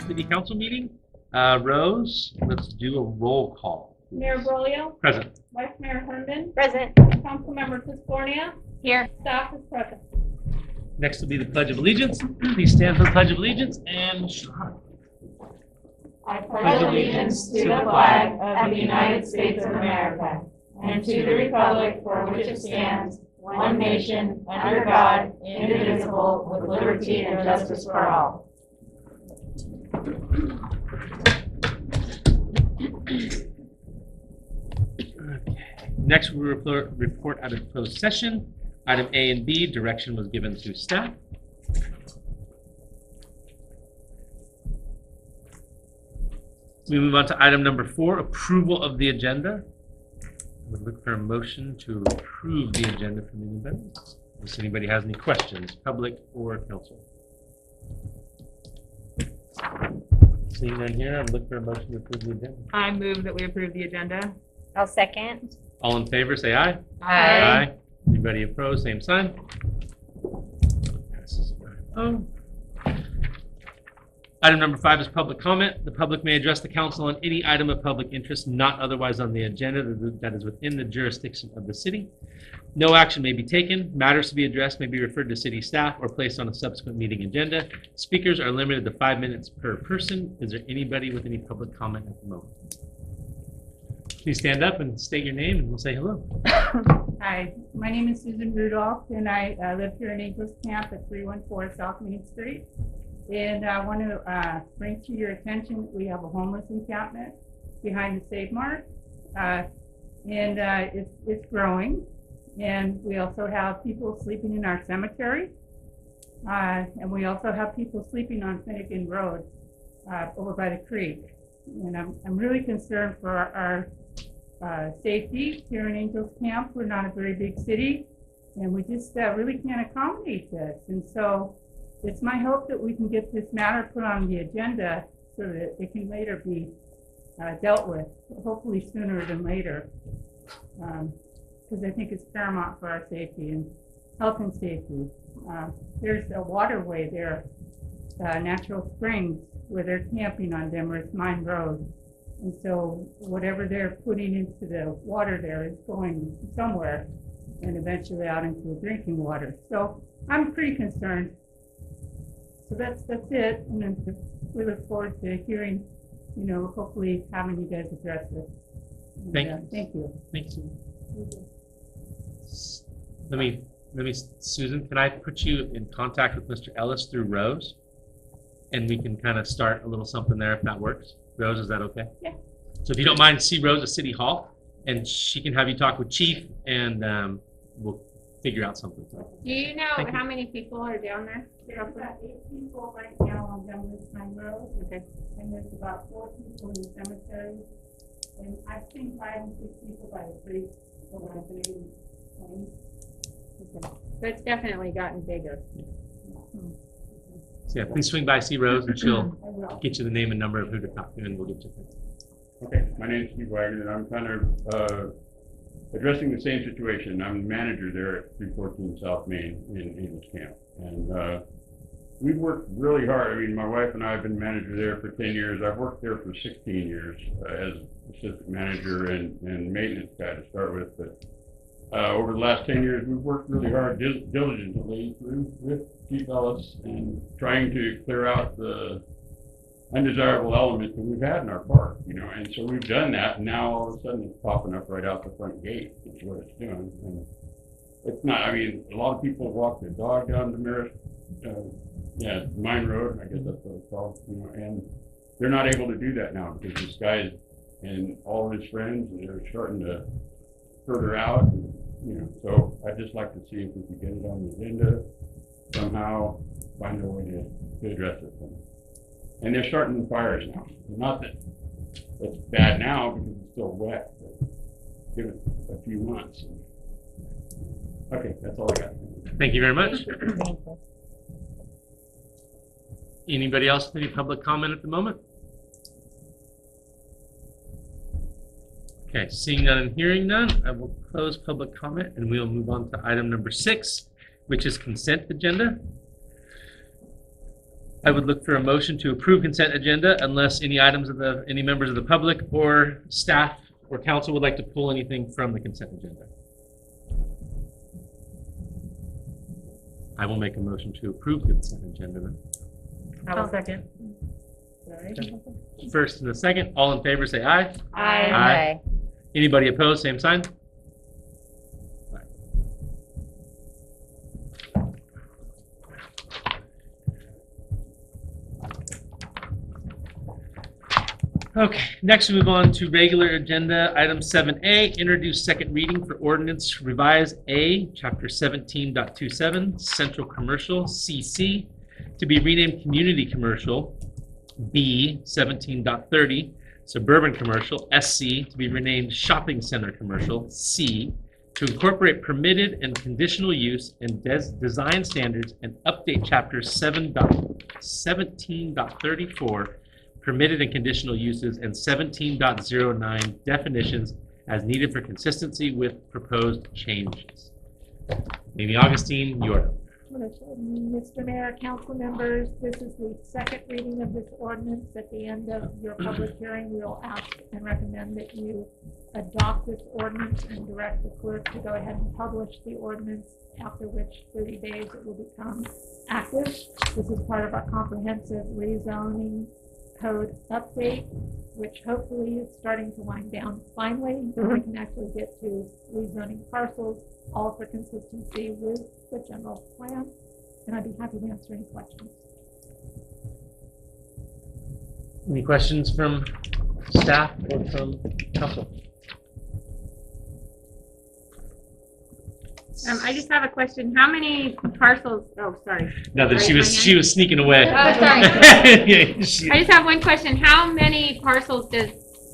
City Council meeting. Rose, let's do a roll call. Mayor Brolio, Present. Vice Mayor Herndon, Present. Councilmember Tiscornia, Here. staff is present. Next will be the Pledge of Allegiance. Please stand for the Pledge of Allegiance and I pledge allegiance to the flag of the United States of America and to the republic for which it stands, one nation, under God, indivisible, with liberty and justice for all. Next, we report out of closed session. Item A and B, direction was given to staff. We move on to item number 4, approval of the agenda. I would look for a motion to approve the agenda from anybody. Unless anybody has any questions, public or council. Seeing none here, I'm looking for a motion to approve the agenda. I move that we approve the agenda. I'll second. All in favor, say aye. Aye. Anybody opposed, same sign. Passes 5-0. Item number 5 is public comment. The public may address the council on any item of public interest not otherwise on the agenda that is within the jurisdiction of the city. No action may be taken. Matters to be addressed may be referred to city staff or placed on a subsequent meeting agenda. Speakers are limited to 5 minutes per person. Is there anybody with any public comment at the moment? Please stand up and state your name and we'll say hello. Hi, my name is Susan Rudolph and I live here in Angels Camp at 314 South Main Street. And I want to bring to your attention that we have a homeless encampment behind the Save Mart. It's growing. And we also have people sleeping in our cemetery. And we also have people sleeping on Finnegan Road over by the creek. And I'm really concerned for our safety here in Angels Camp. We're not a very big city and we just really can't accommodate this. And so it's my hope that we can get this matter put on the agenda so that it can later be dealt with, hopefully sooner than later. Because I think it's paramount for our safety and health and safety. There's a waterway there, Natural Springs, where they're camping on Demarest Mine Road. And so whatever they're putting into the water there is going somewhere and eventually out into the drinking water. So I'm pretty concerned. So that's it. And then we look forward to hearing, hopefully having you guys address this. And, thank you. Thank you. Let me, Susan, can I put you in contact with Mr. Ellis through Rose? And we can kind of start a little something there if that works. Rose, is that okay? Yeah. So if you don't mind, see Rose at City Hall, and she can have you talk with Chief, and we'll figure out something. Do you know how many people are down there? There are about 8 people right now on Demarest Mine Road. Okay. And there's about 4 people in the cemetery. And I've seen 5 and 6 people by the creek over at the plains. Okay. So it's definitely gotten bigger. So yeah, please swing by, see Rose, and she'll I will. get you the name and number of who to talk to, and we'll get you. Okay, my name is Steve Wagner, and I'm kind of addressing the same situation. I'm the manager there at 314 South Main in Angels Camp. And we've worked really hard. I mean, my wife and I have been manager there for 10 years. I've worked there for 16 years as assistant manager and maintenance guy to start with. But over the last 10 years, we've worked really hard diligently with Chief Ellis and trying to clear out the undesirable elements that we've had in our park, and so we've done that, and now all of a sudden it's popping up right out the front gate, is what it's doing. And it's not, I mean, a lot of people walk their dog down Demarest, Mine Road, I guess that's what it's called, and they're not able to do that now because this guy and all of his friends, they're starting to further out, and, so I'd just like to see if we could get it on the agenda, somehow find a way to address it. And they're starting the fires now. Not that it's bad now because it's still wet, but give it a few months. Okay, that's all I got. Thank you very much. Anybody else with any public comment at the moment? Okay, seeing none and hearing none, I will close public comment and we'll move on to item number 6, which is consent agenda. I would look for a motion to approve consent agenda unless any any members of the public or staff or council would like to pull anything from the consent agenda. I will make a motion to approve consent agenda then. I will second. Sorry. First and the second, all in favor say aye. Aye. Anybody opposed, same sign. Okay, next we move on to regular agenda, item 7A, introduce second reading for ordinance revise A, chapter 17.27, central commercial, CC, to be renamed community commercial, B, 17.30, suburban commercial, SC, to be renamed shopping center commercial, C, to incorporate permitted and conditional use and design standards and update chapter 17.34, permitted and conditional uses, and 17.09 definitions as needed for consistency with proposed changes. Amy Augustine, you are up. Mr. Mayor, council members, this is the second reading of this ordinance. At the end of your public hearing, we will ask and recommend that you adopt this ordinance and direct the clerk to go ahead and publish the ordinance, after which 30 days it will become active. This is part of our comprehensive rezoning code update, which hopefully is starting to wind down finally, and we can actually get to rezoning parcels, all for consistency with the general plan. And I'd be happy to answer any questions. Any questions from staff or from council? I just have a question. How many parcels, oh, sorry. No, that she Raise my was sneaking away. Oh, sorry. Yeah, she- I just have one question. How many parcels does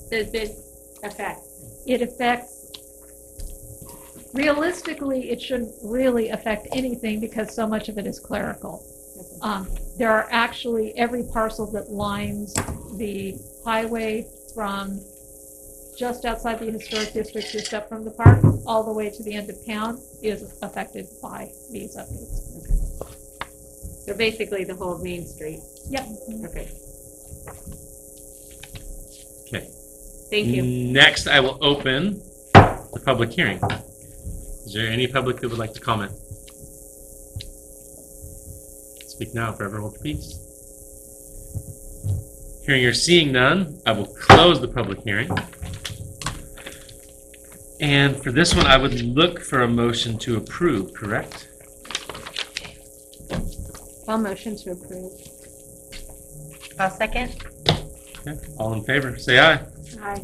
this affect? It affects, realistically, it shouldn't really affect anything because so much of it is clerical. There are actually, every parcel that lines the highway from just outside the historic district, just up from the park, all the way to the end of town is affected by these updates. So basically the whole Main Street. Yep. Okay. Okay. Thank you. Next, I will open the public hearing. Is there any public that would like to comment? Speak now, forever hold your peace. Hearing or seeing none, I will close the public hearing. And for this one, I would look for a motion to approve, correct? I'll motion to approve. I'll second. Okay. All in favor, say aye.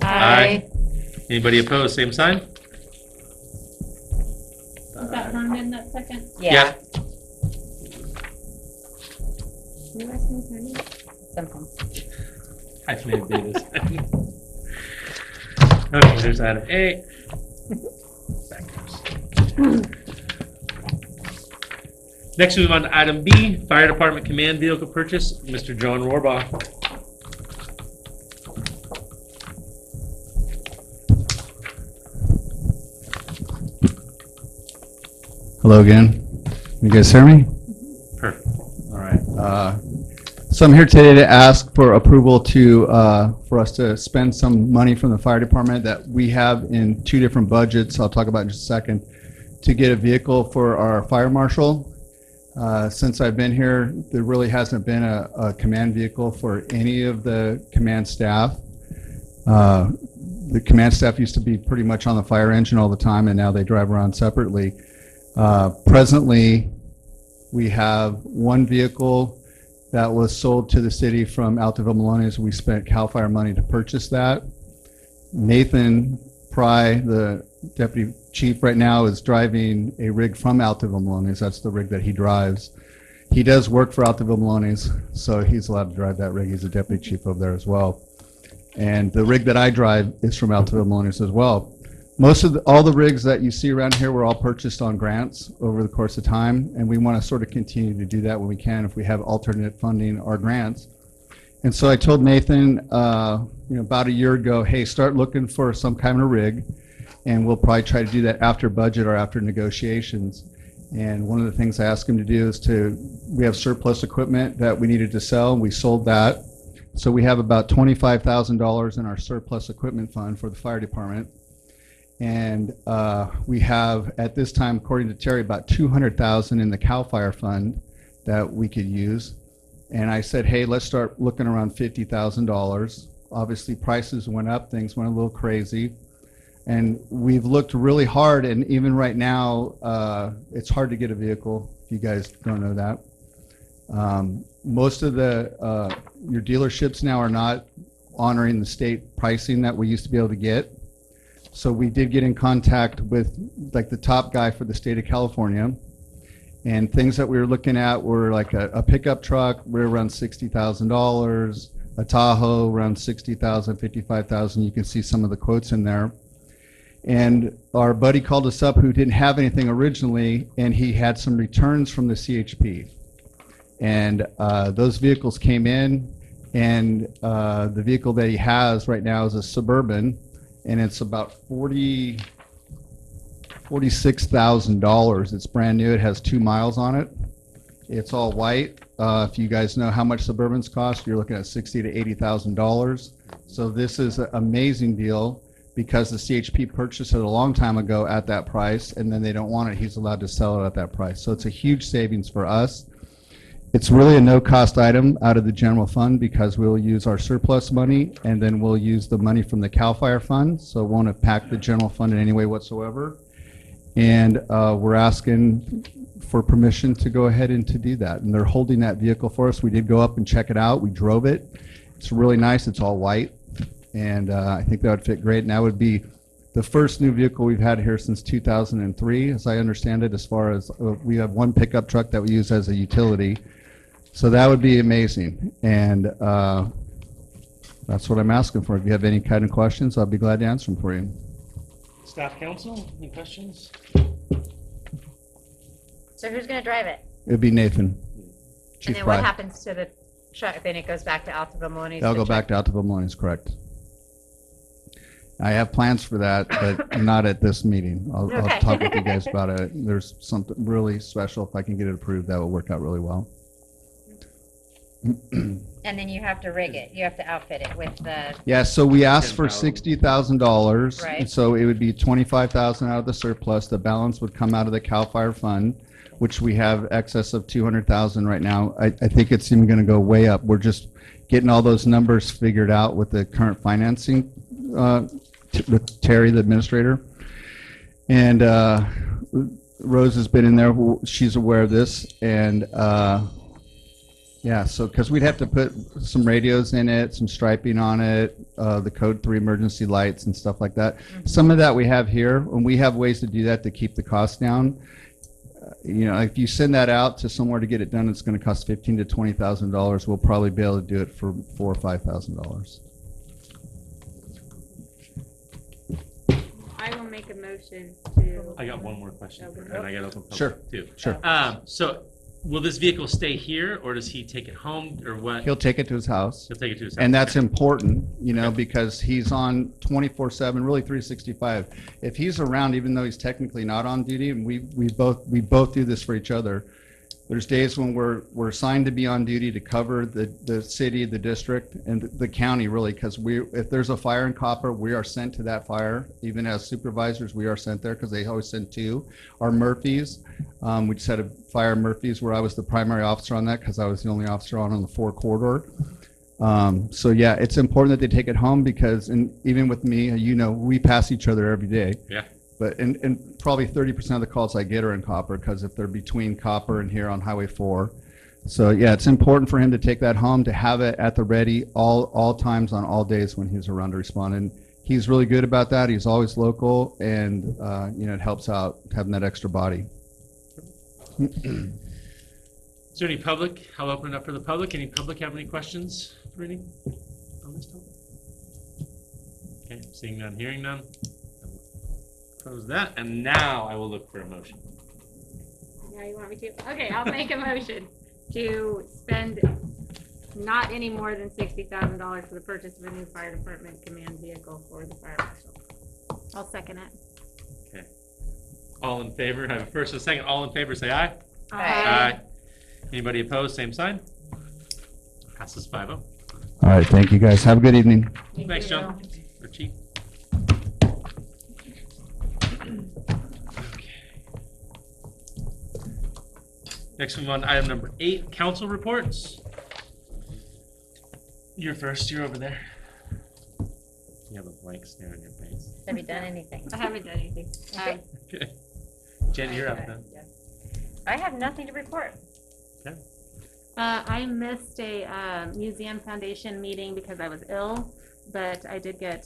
Aye. Anybody opposed, same sign? Was that Herman, that second? Yeah. You last name's Herman? Simple. Hyphenated Davis. Okay, there's item A. Back goes. Next, we move on to item B, Fire Department Command Vehicle Purchase, Mr. John Rohrbaugh. Hello again. You guys hear me? Perfect. All right. So I'm here today to ask for approval to for us to spend some money from the fire department that we have in two different budgets. I'll talk about in just a second, to get a vehicle for our fire marshal. Since I've been here, there really hasn't been a command vehicle for any of the command staff. The command staff used to be pretty much on the fire engine all the time, and now they drive around separately. Presently, we have one vehicle that was sold to the city from Altaville Maloney's. We spent CAL FIRE money to purchase that. Nathan Pry, the deputy chief right now, is driving a rig from Altaville Maloney's. That's the rig that he drives. He does work for Altaville Maloney's, so he's allowed to drive that rig. He's a deputy chief over there as well. And the rig that I drive is from Altaville Maloney's as well. Most of all the rigs that you see around here were all purchased on grants over the course of time, and we want to sort of continue to do that when we can if we have alternate funding or grants. And so I told Nathan, about a year ago, hey, start looking for some kind of rig, and we'll probably try to do that after budget or after negotiations. And one of the things I asked him to do is we have surplus equipment that we needed to sell, and we sold that. So we have about $25,000 in our surplus equipment fund for the fire department. And we have, at this time, according to Terry, about $200,000 in the CAL FIRE fund that we could use. And I said, hey, let's start looking around $50,000. Obviously, prices went up, things went a little crazy. And we've looked really hard, and even right now, it's hard to get a vehicle, if you guys don't know that. Most of your dealerships now are not honoring the state pricing that we used to be able to get. So we did get in contact with like the top guy for the state of California, and things that we were looking at were like a pickup truck, we're around $60,000, a Tahoe around $60,000, $55,000. You can see some of the quotes in there. And our buddy called us up who didn't have anything originally, and he had some returns from the CHP. And those vehicles came in, and the vehicle that he has right now is a Suburban, and it's about $46,000. It's brand new. It has 2 miles on it. It's all white. If you guys know how much Suburbans cost, you're looking at $60,000 to $80,000. So this is an amazing deal because the CHP purchased it a long time ago at that price, and then they don't want it. He's allowed to sell it at that price. So it's a huge savings for us. It's really a no-cost item out of the general fund because we'll use our surplus money, and then we'll use the money from the CAL FIRE fund, so it won't impact the general fund in any way whatsoever. And we're asking for permission to go ahead and to do that. And they're holding that vehicle for us. We did go up and check it out. We drove it. It's really nice. It's all white, and I think that would fit great. And that would be the first new vehicle we've had here since 2003, as I understand it, as far as we have one pickup truck that we use as a utility. So that would be amazing, and that's what I'm asking for. If you have any kind of questions, I'll be glad to answer them for you. Staff council, any questions? So who's gonna drive it? It'd be Nathan. And Chief then what Fry. happens to the truck? Then it goes back to Alta Maloney's? That'll go back to Alta Maloney's, correct. I have plans for that, but not at this meeting. I'll Okay. talk with you guys about it. There's something really special. If I can get it approved, that will work out really well. And then you have to rig it. You have to outfit it with the, Yeah, so we asked for $10,000. $60,000. Right. And so it would be $25,000 out of the surplus. The balance would come out of the CAL FIRE fund, which we have excess of $200,000 right now. I think it's even going to go way up. We're just getting all those numbers figured out with the current financing with Terry, the administrator. And Rose has been in there. She's aware of this. And yeah, so because we'd have to put some radios in it, some striping on it, the code 3 emergency lights and stuff like that. Some of that we have here, and we have ways to do that to keep the cost down. You know, if you send that out to somewhere to get it done, it's going to cost $15,000 to $20,000. We'll probably be able to do it for $4,000 or $5,000. I will make a motion to. I got one more question, and I got open public Sure. too. Sure. So will this vehicle stay here, or does he take it home, or what? He'll take it to his house. He'll take it to his house. And that's important, you know, Okay. because he's on 24/7, really 365. If he's around, even though he's technically not on duty, and we both do this for each other. There's days when we're assigned to be on duty to cover the city, the district, and the county, really, because if there's a fire in Copper, we are sent to that fire. Even as supervisors, we are sent there because they always send 2. Our Murphys, we just had a fire in Murphys where I was the primary officer on that because I was the only officer on the 4 corridor. So yeah, it's important that they take it home because, and even with me, you know, we pass each other every day. Yeah. But and probably 30% of the calls I get are in Copper because if they're between Copper and here on Highway 4. So yeah, it's important for him to take that home, to have it at the ready all times on all days when he's around to respond. And he's really good about that. He's always local, and you know, it helps out having that extra body. Is there any public? I'll open it up for the public. Any public have any questions for any on this topic? Okay, seeing none, hearing none. I will close that, and now I will look for a motion. Now you want me to? Okay, I'll make a motion to spend not any more than $60,000 for the purchase of a new fire department command vehicle for the fire marshal. I'll second it. Okay. All in favor? I have a first and a second. All in favor, say aye. Aye. Anybody opposed? Same sign. Passes 5-0. All right, thank you, guys. Have a good evening. Thanks, John. Or Chief. Next, we move on to item number 8, council reports. You're first. You're over there. You have a blank stare on your face. Have you done anything? I haven't done anything. Okay. Okay. Jen, you're up then. I have nothing to report. I missed a museum foundation meeting because I was ill, but I did get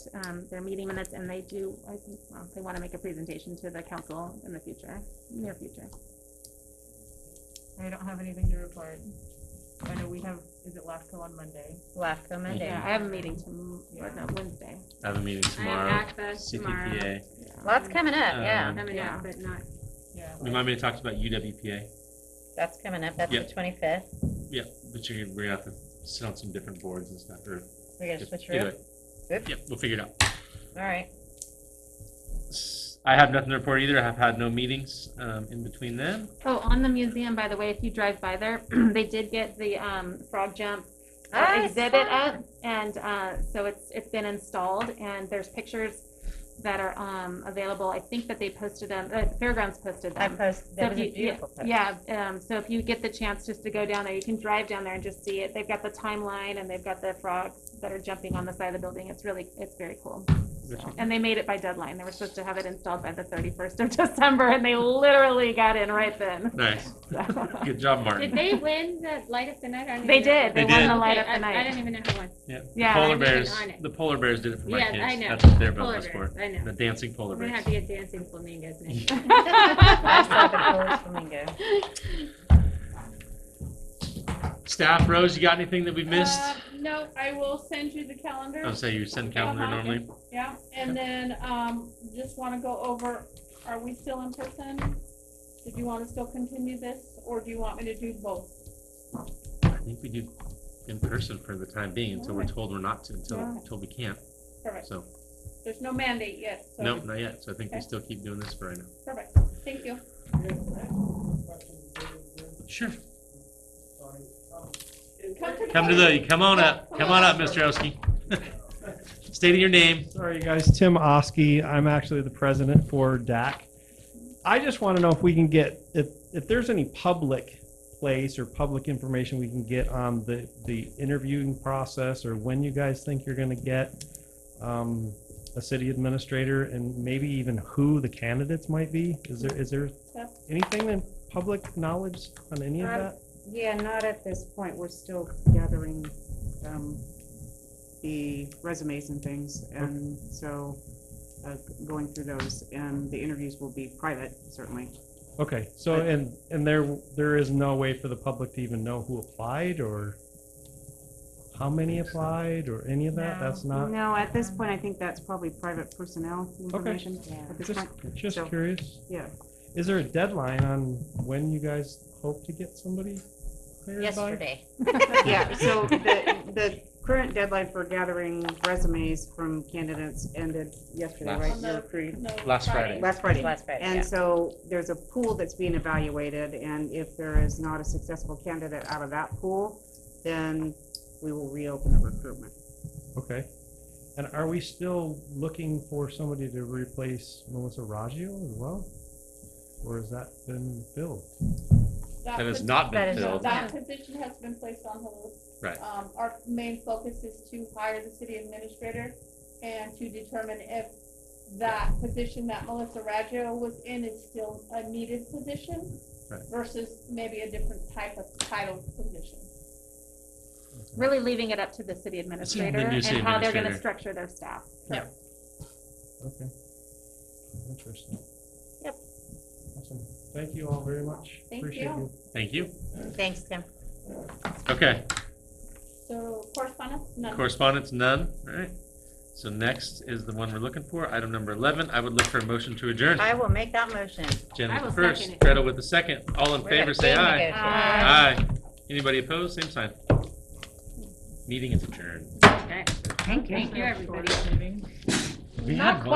their meeting minutes, and they do, I think, well, they want to make a presentation to the council in the future, near future. I don't have anything to report. I know we have, is it LAFCO on Monday? LAFCO Monday. Yeah, I have a meeting tomorrow, Wednesday. I have a meeting I tomorrow. have access tomorrow. CPPA. Lots coming up, yeah. Coming up, but not. Yeah. Remind me to talk about UWPA. That's coming up. That's the Yep. 25th. Yeah, but we're gonna have to sit on some different boards and stuff. Or We're gonna switch either around. way. Good. Yep, we'll figure it out. All right. I have nothing to report either. I have had no meetings in between then. Oh, on the museum, by the way, if you drive by there, they did get the frog jump I exhibit saw up, and so it's been installed, and there's pictures that are available. I think that they posted them. Fairgrounds posted I them. posted, that was if a you- beautiful post. Yeah, so if you get the chance just to go down there, you can drive down there and just see it. They've got the timeline, and they've got the frogs that are jumping on the side of the building. It's very cool. So, and they made it by deadline. They were supposed to have it installed by the 31st of December, and they literally got in right then. Nice. So- Good job, Martin. Did they win the light up the night? I don't They even know. did. They They won did. the light up Okay, the night. I didn't even know who won. Yeah. Yeah, Polar I'm bears. on it. The polar bears did it for my Yes, kids. I know. That's what their vote Polar was for. bears, I know. The dancing polar I'm gonna bears. have to get dancing flamingos next. I saw the Polish flamingo. Staff, Rose, you got anything that we missed? No, I will send you the calendar. I'll say you send calendar Uh-huh. normally. Yeah, and then, just wanna go over, are we still in person? Did you wanna still continue this, or do you want me to do both? I think we do in person for the time being until we're Alright. told we're not to, Alright. until we can't. Perfect. So, There's no mandate yet, so. nope, not yet. So I think we Okay. still keep doing this for right now. Perfect, thank you. Sure. Come on up, Mr. Oski. State your name. Sorry, guys. Tim Oski. I'm actually the president for DAC. I just want to know if we can get, if there's any public place or public information we can get on the interviewing process, or when you guys think you're going to get a city administrator, and maybe even who the candidates might be. Is there Yeah. anything in public knowledge on any of that? Yeah, not at this point. We're still gathering the resumes and things, and so going through those, and the interviews will be private, certainly. Okay, so and there is no way for the public to even know who applied, or how many applied, or any of that? That's not, No, at this point, I think that's probably private personnel information at this just point. just So, curious. Yeah, Is there a deadline on when you guys hope to get somebody cleared by? Yesterday. yeah, so the current deadline for gathering resumes from candidates ended yesterday, right? On the- Your Creed? no, Last Friday. Last Friday. Last Friday, yeah. And so there's a pool that's being evaluated, and if there is not a successful candidate out of that pool, then we will reopen the recruitment. Okay. And are we still looking for somebody to replace Melissa Raggio as well? Or has that been filled? That has not That been is filled. That position has been placed on hold. Right. Our main focus is to hire the city administrator and to determine if that position that Melissa Raggio was in is still a needed position Right. versus maybe a different type of title position. Really leaving it up to the city administrator new and city how they're gonna administrator. structure their staff. Yeah. Okay. Interesting. Yep. Awesome. Thank you all very much. Thank Appreciate you. Thank you. Thanks, Tim. Okay. So correspondence, none. Correspondence, none. All right. So next is the one we're looking for, item number 11. I would look for a motion to adjourn. I will make that motion. Jen I with the will first, second it. Gretel with the second. All in We're favor, gonna say game aye. negotiate. Aye. Anybody opposed? Same sign. Meeting is adjourned. Okay. Thank you. Thank you, everybody. We Not had quite